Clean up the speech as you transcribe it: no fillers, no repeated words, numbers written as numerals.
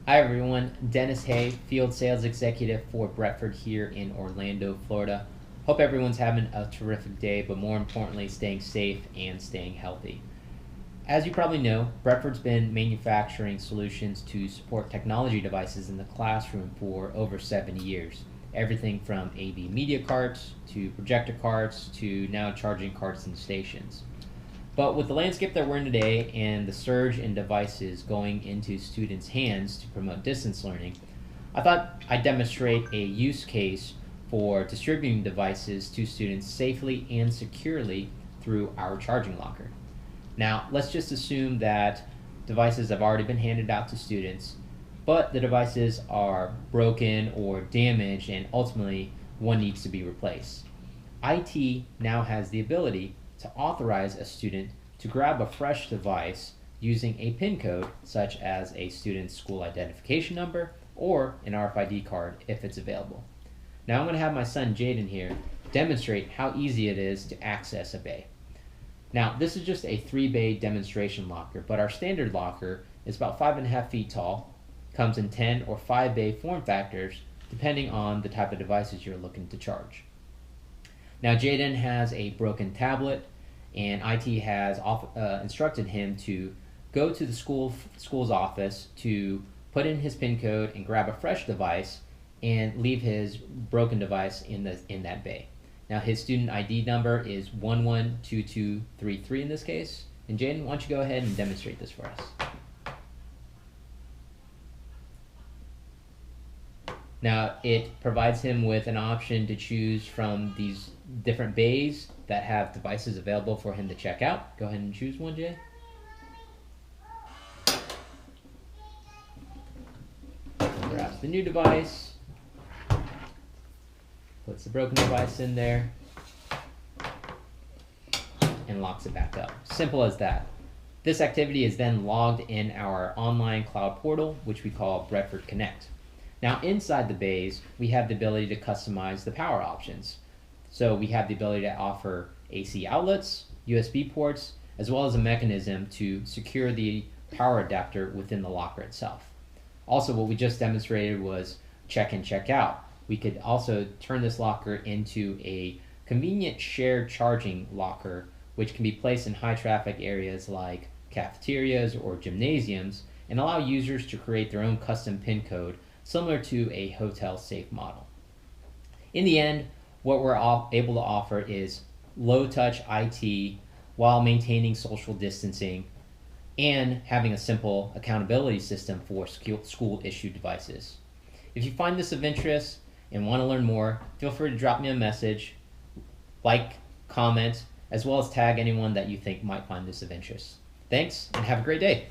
Hi everyone, Dennis Hay, Field Sales Executive for Bretford here in Orlando, Florida. Hope everyone's having a terrific day, but more importantly, staying safe and staying healthy. As you probably know, Bretford's been manufacturing solutions to support technology devices in the classroom for over 70 years. Everything from AV media carts to projector carts to now charging carts in stations. But with the landscape that we're in today and the surge in devices going into students' hands to promote distance learning, I thought I'd demonstrate a use case for distributing devices to students safely and securely through our charging locker. Now, let's just assume that devices have already been handed out to students, but the devices are broken or damaged and ultimately one needs to be replaced. IT now has the ability to authorize a student to grab a fresh device using a PIN code such as a student's school identification number or an RFID card if it's available. Now I'm going to have my son Jaden here demonstrate how easy it is to access a bay. Now this is just a 3-bay demonstration locker, but our standard locker is about 5.5 feet tall, comes in 10 or 5-bay form factors depending on the type of devices you're looking to charge. Now Jaden has a broken tablet, and IT has instructed him to go to the school's office to put in his PIN code and grab a fresh device and leave his broken device in that bay. Now his student ID number is 112233 in this case. And Jaden, why don't you go ahead and demonstrate this for us? Now, it provides him with an option to choose from these different bays that have devices available for him to check out. Go ahead and choose one, Jay. Grabs the new device, puts the broken device in there, and locks it back up. Simple as that. This activity is then logged in our online cloud portal, which we call Bretford Connect. Now inside the bays, we have the ability to customize the power options. So we have the ability to offer AC outlets, USB ports, as well as a mechanism to secure the power adapter within the locker itself. Also, what we just demonstrated was check in, check out. We could also turn this locker into a convenient shared charging locker, which can be placed in high traffic areas like cafeterias or gymnasiums and allow users to create their own custom PIN code similar to a hotel safe model. In the end, what we're able to offer is low-touch IT while maintaining social distancing and having a simple accountability system for school-issued devices. If you find this of interest and want to learn more, feel free to drop me a message, like, comment, as well as tag anyone that you think might find this of interest. Thanks, and have a great day.